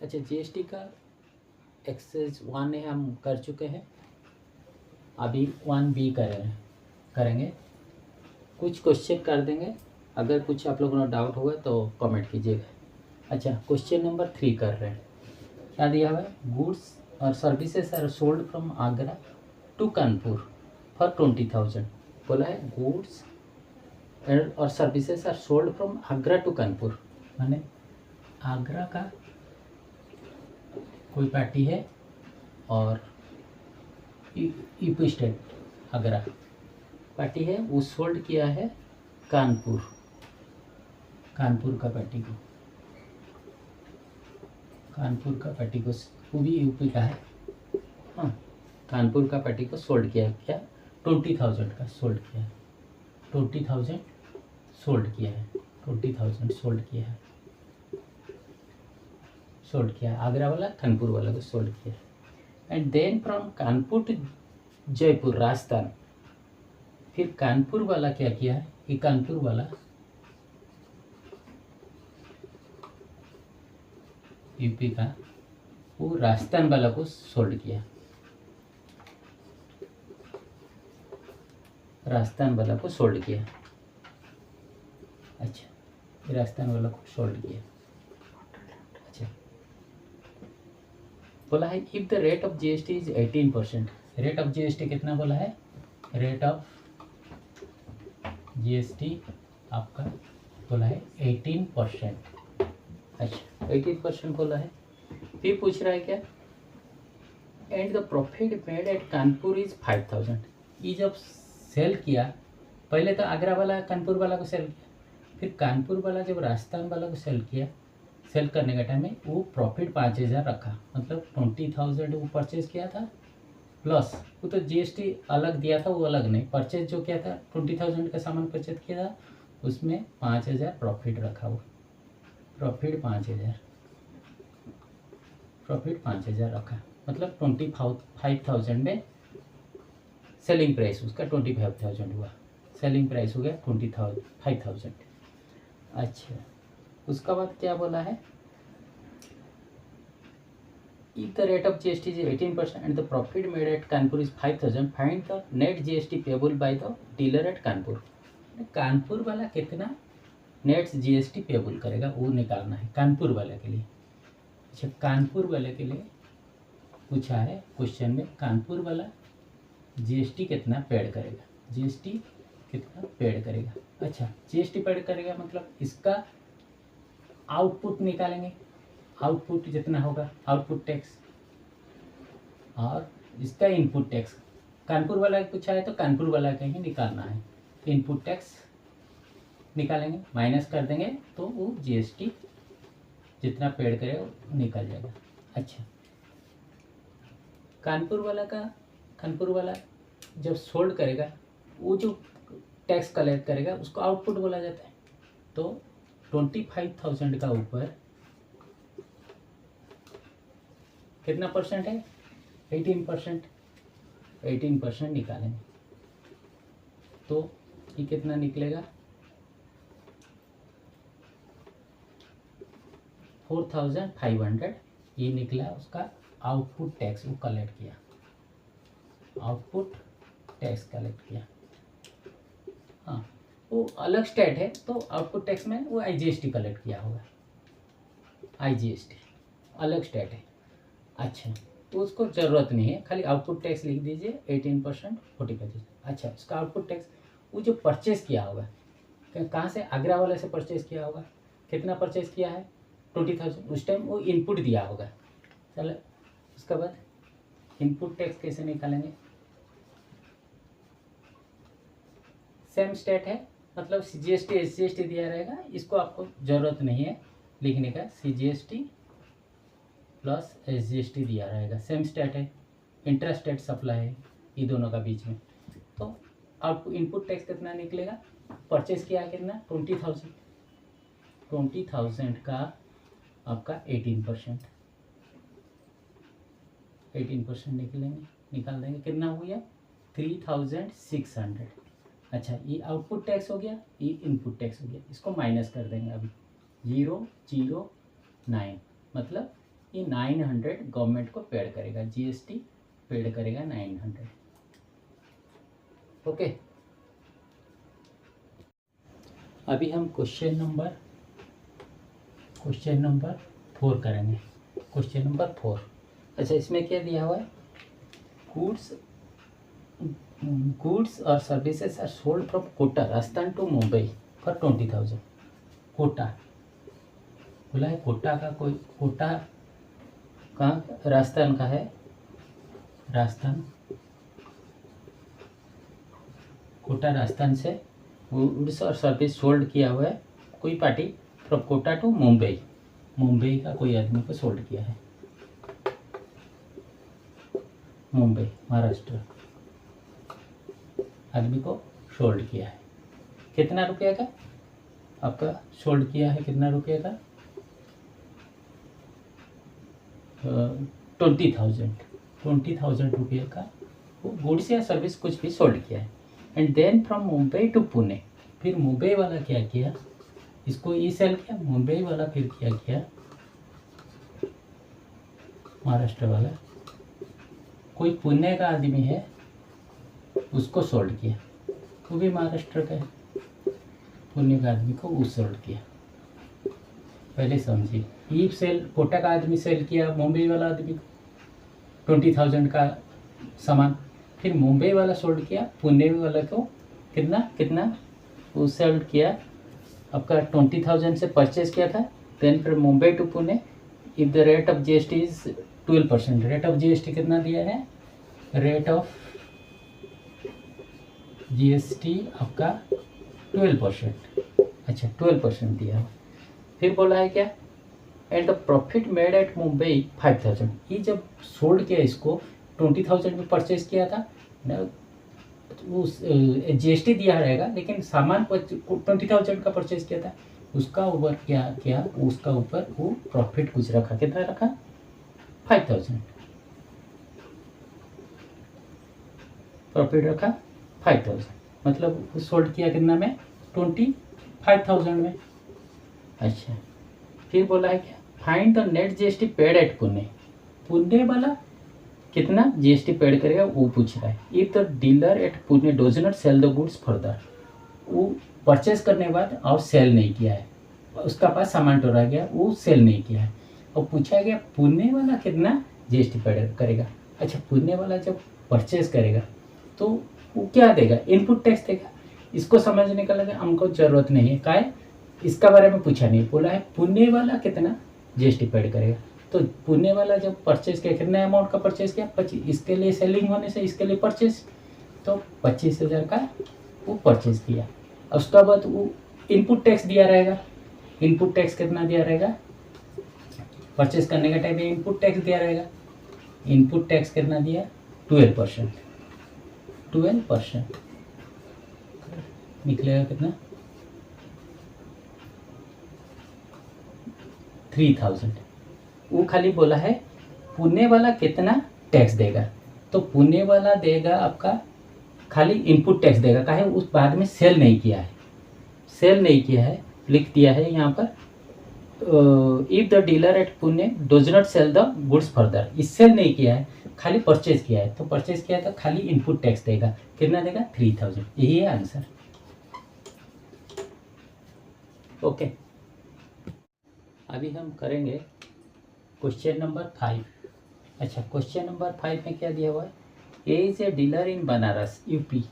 अच्छा, जीएसटी का एक्सरसाइज 1 है हम कर चुके हैं, अभी 1B करेंगे। कुछ क्वेश्चन कर देंगे, अगर कुछ आप लोगों को डाउट होगा तो कमेंट कीजिएगा। अच्छा, क्वेश्चन नंबर 3 कर रहे हैं। क्या दिया हुआ है? गुड्स और services are sold from Agra to Kanpur for 20,000। बोला है गुड्स और services are sold from Agra to Kanpur, माने आगरा का कोई पार्टी है और यूपी स्टेट आगरा पार्टी है, वो सोल्ड किया है कानपुर का पार्टी को, वो भी यूपी का है। हाँ, कानपुर का पार्टी को सोल्ड किया, क्या 20,000 का सोल्ड किया है, 20,000 सोल्ड किया है, 20,000 सोल्ड किया है, आगरा वाला कानपुर वाला को सोल्ड किया है। And then from Kanpur to Jaipur Rajasthan, फिर कानपुर वाला क्या किया है, ये कानपुर वाला यूपी का, वो राजस्थान वाला को सोल्ड किया, राजस्थान वाला को सोल्ड किया। अच्छा, राजस्थान वाला को सोल्ड किया। अच्छा, बोला है if the rate of GST is 18%, rate of GST कितना बोला है, रेट ऑफ जीएसटी आपका बोला है 18%। अच्छा, 18% बोला है। फिर पूछ रहा है क्या, and the profit made at Kanpur is 5,000। ये जब सेल किया, पहले तो आगरा वाला कानपुर वाला को सेल किया, फिर कानपुर वाला जब राजस्थान वाला को सेल किया, सेल करने का टाइम में वो प्रॉफिट 5,000 रखा, मतलब 20,000 वो परचेज किया था, प्लस वो तो जीएसटी अलग दिया था, वो अलग नहीं, परचेज जो किया था 20,000 का सामान परचेज किया था, उसमें 5,000 प्रॉफिट रखा, वो प्रॉफिट 5,000 रखा, मतलब 25,000 में सेलिंग प्राइस उसका 25,000 हुआ, सेलिंग प्राइस हो गया 25,000। अच्छा, उसका बाद क्या बोला है, if the rate of GST is 18% and the profit made at Kanpur is 5,000, find the net GST payable by the dealer at Kanpur। Kanpur वाला कितना नेट जीएसटी पेबल करेगा वो निकालना है कानपुर वाले के लिए। अच्छा, कानपुर वाले के लिए पूछा है क्वेश्चन में, कानपुर वाला जीएसटी कितना पेड करेगा, जीएसटी कितना पेड करेगा। अच्छा, जीएसटी पेड करेगा मतलब इसका आउटपुट निकालेंगे, आउटपुट जितना होगा आउटपुट टैक्स, और इसका इनपुट टैक्स कानपुर वाला पूछा है तो कानपुर वाला का ही निकालना है, इनपुट टैक्स निकालेंगे, माइनस कर देंगे तो वो जीएसटी जितना पेड करेगा वो निकल जाएगा। अच्छा, कानपुर वाला जब सोल्ड करेगा, वो जो टैक्स कलेक्ट करेगा उसको आउटपुट बोला जाता है। तो 25,000 का ऊपर कितना परसेंट है, 18%, 18% निकालेंगे तो ये कितना निकलेगा, 4,500 ये निकला उसका आउटपुट टैक्स, वो कलेक्ट किया, आउटपुट टैक्स कलेक्ट किया। हाँ, वो अलग स्टेट है तो आउटपुट टैक्स में वो आईजीएसटी कलेक्ट किया होगा, आईजीएसटी अलग स्टेट है। अच्छा, तो उसको ज़रूरत नहीं है, खाली आउटपुट टैक्स लिख दीजिए 18%, 45। अच्छा, उसका आउटपुट टैक्स वो जो परचेज़ किया होगा, कहाँ से, आगरा वाले से परचेज़ किया होगा, कितना परचेज़ किया है 20,000, उस टाइम वो इनपुट दिया होगा। चलो, उसके बाद इनपुट टैक्स कैसे निकालेंगे, सेम स्टेट है, मतलब सीजीएसटी एसजीएसटी दिया रहेगा, इसको आपको ज़रूरत नहीं है लिखने का, सीजीएसटी प्लस एसजीएसटी दिया रहेगा, सेम स्टेट है, इंटर स्टेट सप्लाई है ये दोनों का बीच में। तो आपको इनपुट टैक्स कितना निकलेगा, परचेज किया है कितना 20,000, 20,000 का आपका 18% निकाल देंगे, कितना हो गया 3,600। अच्छा, ये आउटपुट टैक्स हो गया, ये इनपुट टैक्स हो गया, इसको माइनस कर देंगे अभी 009, मतलब कि 900 गवर्नमेंट को पेड करेगा, जीएसटी पेड करेगा 900। ओके, अभी हम क्वेश्चन नंबर 4 करेंगे। Question number 4। अच्छा, इसमें क्या दिया हुआ है? गुड्स और services are sold from Kota Rajasthan to Mumbai for 20,000। Kota बोला है, कोटा का कोई, कोटा कहाँ? राजस्थान का है, राजस्थान। कोटा राजस्थान से गुड्स और सर्विस सोल्ड किया हुआ है कोई party from Kota to Mumbai. Mumbai का कोई आदमी को सोल्ड किया है, मुंबई महाराष्ट्र आदमी को सोल्ड किया है। कितना रुपये का आपका सोल्ड किया है? कितना रुपये का? 20,000 रुपये का वो गुड्स या सर्विस कुछ भी सोल्ड किया है। And then from Mumbai to Pune, फिर मुंबई वाला क्या किया? इसको ई सेल किया। मुंबई वाला फिर क्या किया? महाराष्ट्र वाला कोई पुणे का आदमी है, उसको सोल्ड किया, वो भी महाराष्ट्र का है, पुणे का आदमी को वो सोल्ड किया। पहले समझिए, ई सेल कोटा का आदमी सेल किया मुंबई वाला आदमी को 20,000 का सामान, फिर मुंबई वाला सोल्ड किया पुणे वाला को कितना वो सोल्ड किया आपका 20,000 से परचेज किया था। देन फिर Mumbai to Pune, if the rate of GST is 12%। Rate of GST कितना दिया है? रेट ऑफ जीएसटी आपका 12%। अच्छा, 12% दिया है। फिर बोला है क्या? And the profit made at Mumbai 5,000। ये जब सोल्ड किया, इसको 20,000 में परचेज किया था ना, उस जीएसटी दिया रहेगा, लेकिन सामान 20,000 का परचेज किया था, उसका ऊपर क्या किया? उसका ऊपर वो प्रॉफिट कुछ रखा। कितना रखा? 5,000 प्रॉफिट रखा, 5,000। मतलब सोल्ड किया कितना में? 25,000 में। अच्छा, फिर बोला है क्या? Find the net GST paid at Pune. Pune वाला कितना जीएसटी पेड करेगा वो पूछ रहा है। If the dealer at Pune does not sell the goods further, वो परचेज करने के बाद और सेल नहीं किया है, उसका पास सामान तो रह गया, वो सेल नहीं किया है, और पूछा गया पुणे वाला कितना जीएसटी पेड करेगा। अच्छा, पुणे वाला जब परचेज करेगा तो वो क्या देगा? इनपुट टैक्स देगा। इसको समझने का लगा हमको जरूरत नहीं है, काय इसका बारे में पूछा नहीं। बोला है पुणे वाला कितना जीएसटी पेड करेगा। तो पुणे वाला जब परचेज किया, कितना अमाउंट का परचेज किया? 25। इसके लिए सेलिंग होने से इसके लिए परचेज, तो 25,000 का वो परचेज किया। उसका बाद वो इनपुट टैक्स दिया रहेगा। इनपुट टैक्स कितना दिया रहेगा? परचेज करने का टाइम में इनपुट टैक्स दिया रहेगा। इनपुट टैक्स कितना दिया? 12%। 12% निकलेगा कितना? 3,000। वो खाली बोला है पुणे वाला कितना टैक्स देगा, तो पुणे वाला देगा आपका खाली इनपुट टैक्स देगा। काहे? उस बाद में सेल नहीं किया है, सेल नहीं किया है, लिख दिया है यहाँ पर। If the dealer at Pune does not sell the goods further, इस सेल नहीं किया है, खाली परचेज किया है, तो परचेज किया तो खाली इनपुट टैक्स देगा। कितना देगा? 3,000। यही है आंसर। ओके, अभी हम करेंगे क्वेश्चन नंबर 5। अच्छा, क्वेश्चन नंबर 5 में क्या दिया हुआ है? A is a dealer in Banaras UP.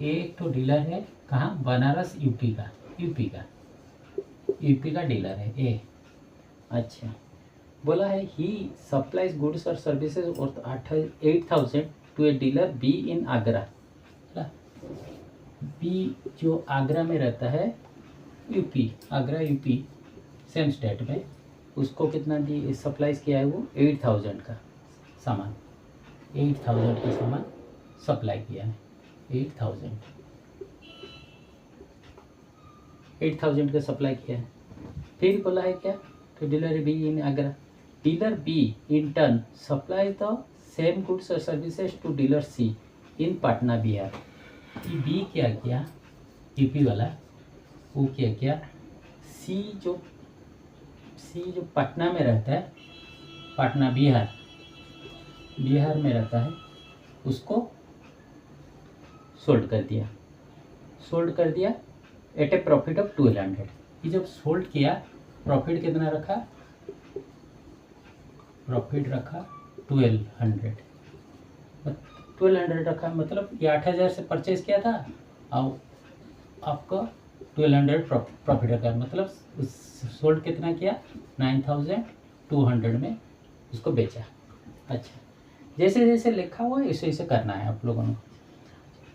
एक तो डीलर है कहाँ? बनारस यूपी का, यूपी का डीलर है ए। अच्छा, बोला है ही सप्लाइज गुड्स और services worth 8,000 to a dealer B in Agra. B जो आगरा में रहता है, UP, Agra UP same state में, उसको कितना दी सप्लाइज किया है? वो 8,000 का सामान, 8,000 का सामान सप्लाई किया है। 8,000 का सप्लाई किया है। फिर बोला है क्या? तो dealer B in Agra, dealer B in turn supply the same goods और services to dealer C in Patna Bihar. B क्या किया? यूपी वाला वो क्या किया? सी जो पटना में रहता है, पाटना बिहार में रहता है, उसको सोल्ड कर दिया एट ए प्रॉफिट ऑफ 1200। ये जब सोल्ड किया प्रॉफिट कितना रखा, प्रॉफिट रखा 1200 रखा, मतलब ये 8000 से परचेज किया था और आपका 1200 प्रॉफिट रखा, मतलब सोल्ड कितना किया 9200 में उसको बेचा। अच्छा, जैसे जैसे लिखा हुआ है वैसे वैसे करना है आप लोगों ने।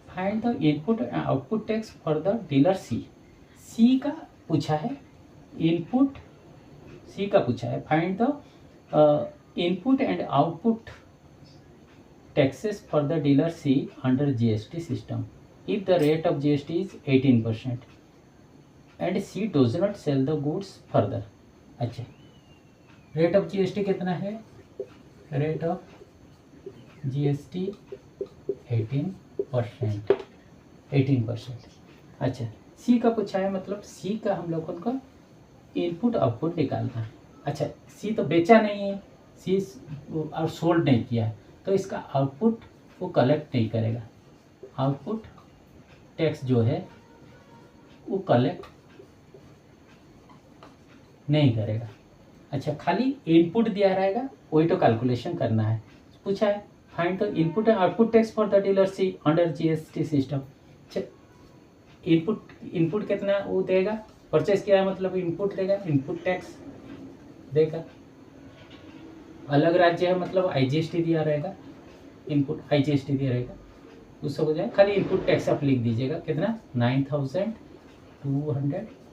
Find the input and output tax for the dealer C का पूछा है, इनपुट सी का पूछा है। Find the input and output taxes for the dealer C under GST system if the rate of GST is 18% and C does not sell the goods further। अच्छा, rate of GST कितना है, rate of GST 18%। अच्छा, सी का पूछा है, मतलब सी का हम लोगों को इनपुट आउटपुट निकालना है। अच्छा, सी तो बेचा नहीं है, सी और सोल्ड नहीं किया है, तो इसका आउटपुट वो कलेक्ट नहीं करेगा, आउटपुट टैक्स जो है वो कलेक्ट नहीं करेगा। अच्छा, खाली इनपुट दिया रहेगा, वही तो कैलकुलेशन करना है। पूछा है find the input and output tax for the dealer C under GST system. अच्छा, इनपुट कितना वो देगा, परचेज किया है मतलब इनपुट देगा, इनपुट टैक्स देगा। अलग राज्य है मतलब आईजीएसटी दिया रहेगा, इनपुट आईजीएसटी दिया रहेगा, उससे हो जाए। खाली इनपुट टैक्स आप लिख दीजिएगा कितना, 9200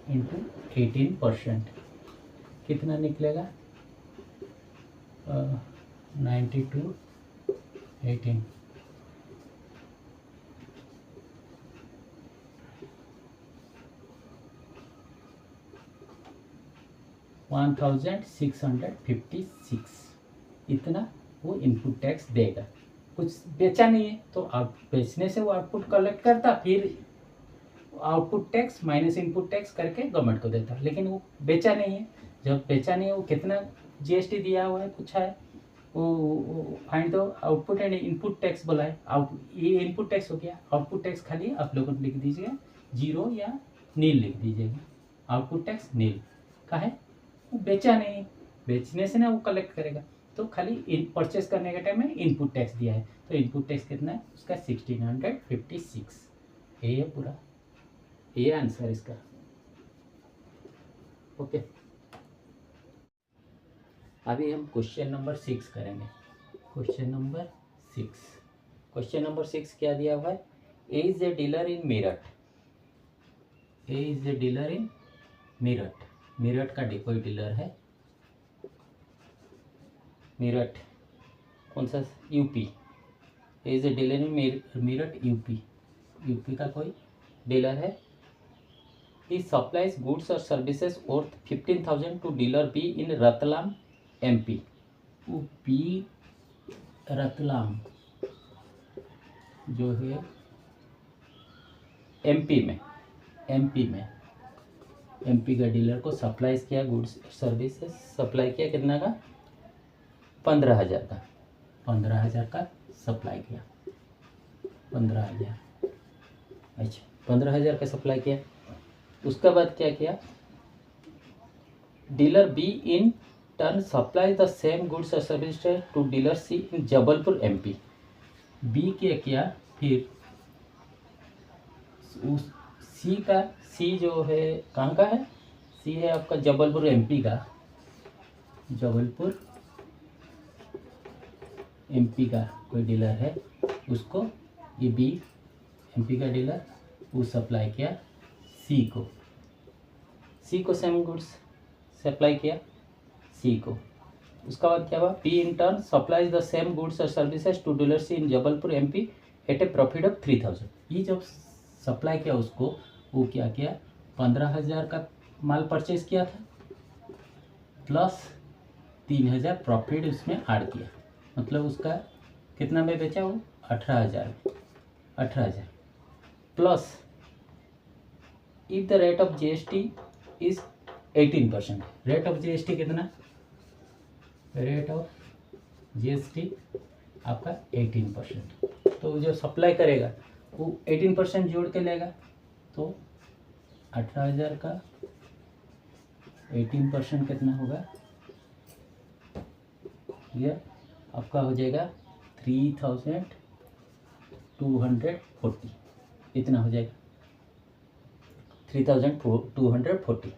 इंटू 18% कितना निकलेगा, 92 18 1656 इतना वो इनपुट टैक्स देगा। कुछ बेचा नहीं है तो आप बेचने से वो आउटपुट कलेक्ट करता, फिर output tax minus input tax करके गवर्नमेंट को देता, लेकिन वो बेचा नहीं है। जब बेचा नहीं है, वो कितना जीएसटी दिया हुआ है पूछा है, वो फाइंड दो आउटपुट एंड इनपुट टैक्स बोला है। ये इनपुट टैक्स हो गया, आउटपुट टैक्स खाली आप लोगों को लिख दीजिएगा 0 या नील लिख दीजिएगा। आउटपुट टैक्स नील का है, वो बेचा नहीं, बेचने से ना वो कलेक्ट करेगा, तो खाली परचेस करने के टाइम में इनपुट टैक्स दिया है, तो इनपुट टैक्स कितना है उसका 1656। ये है पूरा, ये आंसर इसका। ओके, अभी हम क्वेश्चन नंबर 6 करेंगे। क्वेश्चन नंबर 6 क्या दिया हुआ है, A is a dealer in Meerut. A is a dealer in Meerut, Meerut का कोई डीलर है, मेरठ कौन सा, UP. Is a dealer in Meerut UP का कोई डीलर है। ही सप्लाइज गुड्स और services worth 15,000 to dealer B in Ratlam MP. वो बी रतलाम जो है एमपी में एमपी का डीलर को सप्लाई किया, गुड्स सर्विसेज सप्लाई किया, कितना का 15,000 का, 15,000 का सप्लाई किया, 15,000। अच्छा, 15,000 का सप्लाई किया। उसके बाद क्या किया, dealer B in turn supply the same goods और services to dealer C in Jabalpur MP. B क्या किया, फिर उस सी जो है कहाँ का है, सी है आपका जबलपुर एमपी का, जबलपुर एमपी का कोई डीलर है, उसको ये बी एमपी का डीलर वो सप्लाई किया सी को सेम गुड्स सप्लाई किया सी को। उसका बाद क्या हुआ, B in turn supplies the same goods और services to dealer C in Jabalpur MP at a profit of 3,000। ये जब सप्लाई किया उसको, वो क्या किया, 15,000 का माल परचेज किया था प्लस 3,000 प्रॉफिट उसमें ऐड किया, मतलब उसका कितना में बेचा वो 18,000 plus if the rate of GST is 18%। Rate of GST कितना रेट ऑफ जीएसटी आपका 18%। तो जो सप्लाई करेगा वो 18% जोड़ के लेगा, तो 18,000 का 18% कितना होगा, यह आपका हो जाएगा 3,240, इतना हो जाएगा 3,240।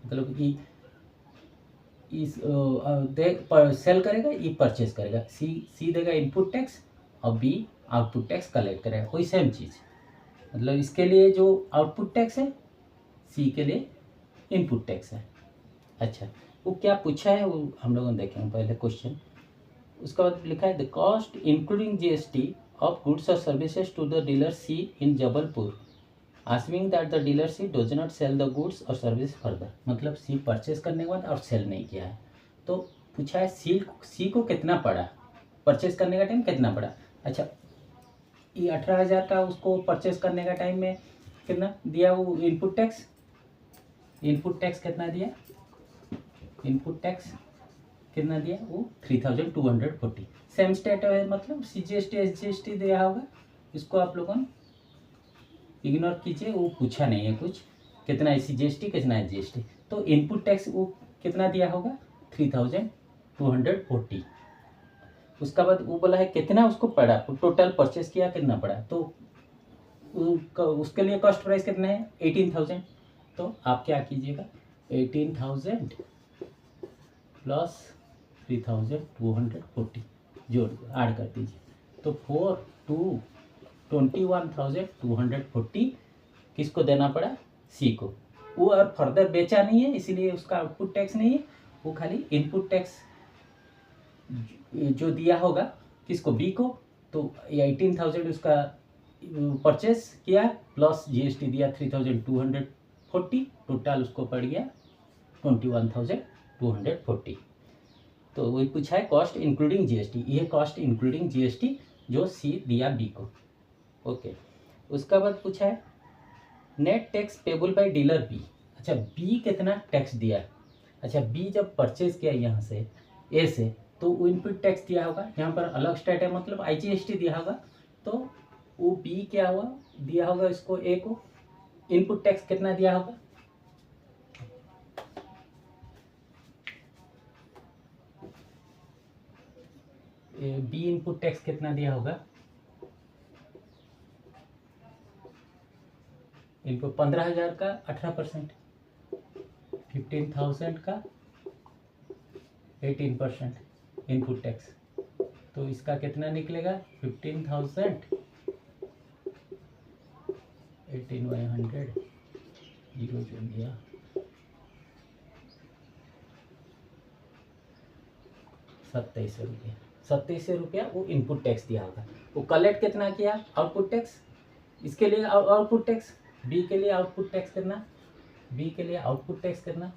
मतलब कि इस सेल करेगा, ई परचेज करेगा, सी देगा इनपुट टैक्स और बी आउटपुट टैक्स कलेक्ट करेगा, वही सेम चीज़। मतलब इसके लिए जो आउटपुट टैक्स है, सी के लिए इनपुट टैक्स है। अच्छा, वो क्या पूछा है वो हम लोगों ने देखेंगे पहले क्वेश्चन। उसके बाद लिखा है the cost including GST of goods और services to the dealer C in Jabalpur, asking that the dealer C does not sell the goods और सर्विस फर्दर। मतलब सी परचेज करने के बाद और सेल नहीं किया है, तो पूछा है सी को कितना पड़ा, परचेज करने का टाइम कितना पड़ा। अच्छा, ये 18,000 का उसको परचेज करने का टाइम में कितना दिया, वो इनपुट टैक्स कितना दिया, इनपुट टैक्स कितना दिया, वो 3,240। सेम स्टेट है, मतलब CGST SGST दिया होगा, इसको आप लोगों ने इग्नोर कीजिए, वो पूछा नहीं है कुछ, कितना है CGST कितना है GST। तो इनपुट टैक्स वो कितना दिया होगा 3,240। उसका बाद वो बोला है कितना उसको पड़ा, टोटल परचेस किया कितना पड़ा, तो उसके लिए कॉस्ट प्राइस कितना है 18,000। तो आप क्या कीजिएगा 18,000 प्लस 3,240 जोड़ ऐड कर दीजिए, तो 21,240 किसको देना पड़ा, सी को। वो और फर्दर बेचा नहीं है, इसीलिए उसका आउटपुट टैक्स नहीं है, वो खाली इनपुट टैक्स जो दिया होगा किसको, बी को। तो 18,000 उसका परचेस किया प्लस जीएसटी दिया 3,240, टोटल उसको पड़ गया 21,240। तो वही पूछा है कॉस्ट इंक्लूडिंग जीएसटी, ये कॉस्ट इंक्लूडिंग जीएसटी जो सी दिया बी को। ओके, उसका बाद पूछा है net tax payable by dealer B. अच्छा, बी कितना टैक्स दिया। अच्छा, बी जब परचेज किया यहाँ से ए से, तो वो इनपुट टैक्स दिया होगा, यहाँ पर अलग स्टेट है मतलब IGST दिया होगा, तो वो बी क्या हुआ दिया होगा इसको, ए को इनपुट टैक्स कितना दिया होगा, बी इनपुट टैक्स कितना दिया होगा, इनको 15,000 का 18%, 15,000 का 18% इनपुट टैक्स, तो इसका कितना निकलेगा 15,000 18/100 जीरो जो दिया 2700 रुपया, 2700 रुपया वो इनपुट टैक्स दिया होगा। वो कलेक्ट कितना किया आउटपुट टैक्स, इसके लिए आउटपुट टैक्स, बी के लिए आउटपुट टैक्स करना, बी के लिए आउटपुट टैक्स करना,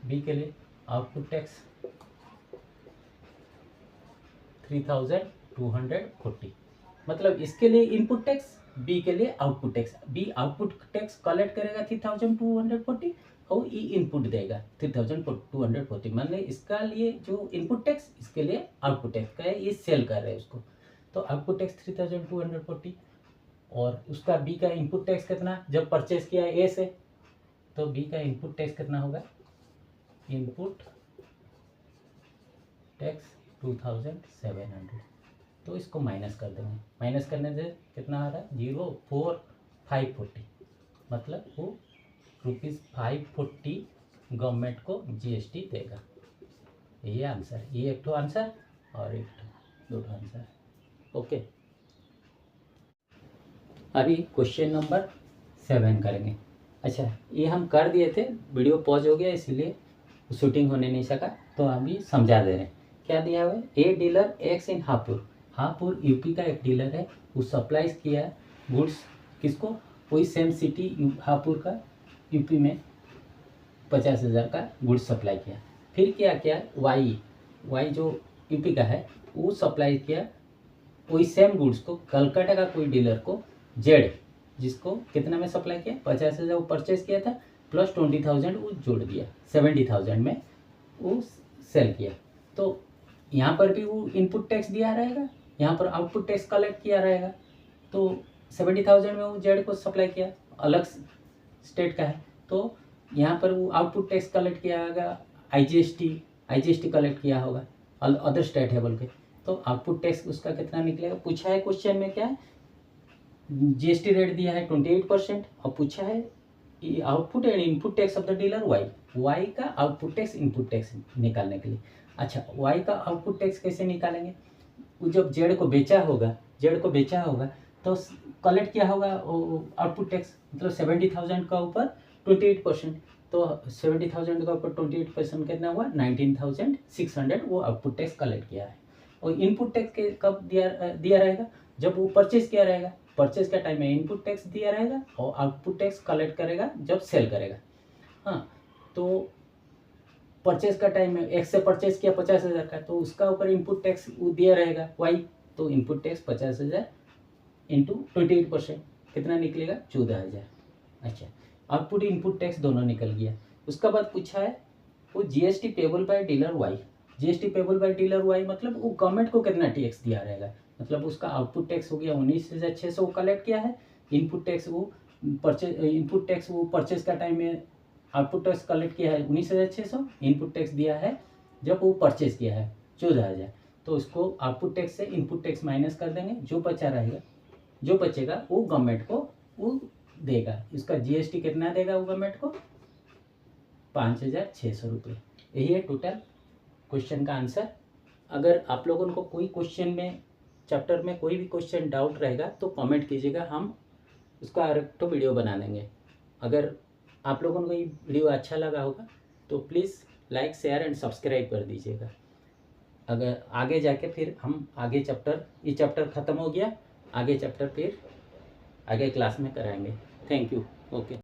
बी के लिए आउटपुट टैक्स 3,240। मतलब इसके लिए इनपुट टैक्स, बी के लिए output tax. B output tax collect करेगा 3,240 और ई इनपुट देगा 3,240। मान ली इसका लिए जो इनपुट टैक्स, इसके लिए आउटपुट टैक्स का है, ये सेल कर रहे हैं उसको, तो आउटपुट टैक्स 3,240। और उसका बी का इनपुट टैक्स कितना जब परचेज किया है ए से, तो बी का इनपुट टैक्स कितना होगा, इनपुट टैक्स 2,700। तो इसको माइनस कर देंगे, माइनस करने से कितना आ रहा है 0,4540, मतलब वो ₹540 गवर्नमेंट को GST देगा। ये आंसर, ये एक तो आंसर और एक दो आंसर। ओके, अभी क्वेश्चन नंबर 7 करेंगे। अच्छा, ये हम कर दिए थे, वीडियो पॉज हो गया इसलिए शूटिंग होने नहीं सका, तो अभी समझा दे रहे हैं। क्या दिया हुआ है, a dealer x in Hapur UP का एक डीलर है, वो सप्लाईज किया गुड्स किसको, कोई सेम सिटी हापुर का यूपी में 50,000 का गुड्स सप्लाई किया। फिर क्या किया, वाई जो यूपी का है वो सप्लाई किया कोई सेम गुड्स को कलकत्ता का कोई डीलर को जेड, जिसको कितना में सप्लाई किया 50,000 वो परचेज किया था, प्लस 20,000 वो जोड़ दिया 70,000 में वो सेल किया, तो यहाँ पर भी वो इनपुट टैक्स दिया रहेगा, यहाँ पर आउटपुट टैक्स कलेक्ट किया रहेगा। तो 70,000 में वो जेड को सप्लाई किया, अलग स्टेट का है, तो यहाँ पर वो आउटपुट टैक्स कलेक्ट किया होगा, आईजीएसटी कलेक्ट किया होगा, अदर स्टेट है बोल के, तो आउटपुट टैक्स उसका कितना निकलेगा। पूछा है क्वेश्चन में क्या है, जीएसटी रेट दिया है 28% और पूछा है output and input tax of the dealer Y का आउटपुट टैक्स इनपुट टैक्स निकालने के लिए। अच्छा, वाई का आउटपुट टैक्स कैसे निकालेंगे, वो जब जेड को बेचा होगा तो कलेक्ट किया होगा आउटपुट टैक्स, मतलब 70,000 का ऊपर 28%, तो 70,000 का ऊपर 28% कितना हुआ, 19,600 वो आउटपुट टैक्स कलेक्ट किया है। और इनपुट टैक्स के कब दिया रहेगा, जब वो परचेज किया रहेगा, परचेज का टाइम में इनपुट टैक्स दिया रहेगा और आउटपुट टैक्स कलेक्ट करेगा जब सेल करेगा। हाँ, तो परचेज का टाइम में एक्स से परचेज किया 50,000 का, तो उसका ऊपर इनपुट टैक्स वो दिया रहेगा वाई, तो इनपुट टैक्स 50,000 इंटू 28% कितना निकलेगा, 14,000। अच्छा, आउटपुट इनपुट टैक्स दोनों निकल गया। उसका बाद पूछा है वो GST payable by dealer Y, GST payable by dealer Y मतलब वो गवर्नमेंट को कितना टैक्स दिया रहेगा, मतलब उसका आउटपुट टैक्स हो गया 19,600 कलेक्ट किया है, इनपुट टैक्स वो परचेज का टाइम में आउटपुट टैक्स कलेक्ट किया है 19,600, इनपुट टैक्स दिया है जब वो परचेज किया है 14,000, तो उसको आउटपुट टैक्स से इनपुट टैक्स माइनस कर देंगे, जो बचेगा वो गवर्नमेंट को वो देगा। इसका जीएसटी कितना देगा वो गवर्नमेंट को, 5,600 रुपये। यही है टोटल क्वेश्चन का आंसर। अगर आप लोगों को कोई क्वेश्चन में चैप्टर में कोई भी क्वेश्चन डाउट रहेगा तो कमेंट कीजिएगा, हम उसका तो वीडियो बना देंगे। अगर आप लोगों को ये वीडियो अच्छा लगा होगा तो please like share and subscribe कर दीजिएगा। अगर आगे जाके फिर हम आगे ये चैप्टर ख़त्म हो गया, आगे चैप्टर फिर आगे क्लास में कराएंगे। Thank you. ओके।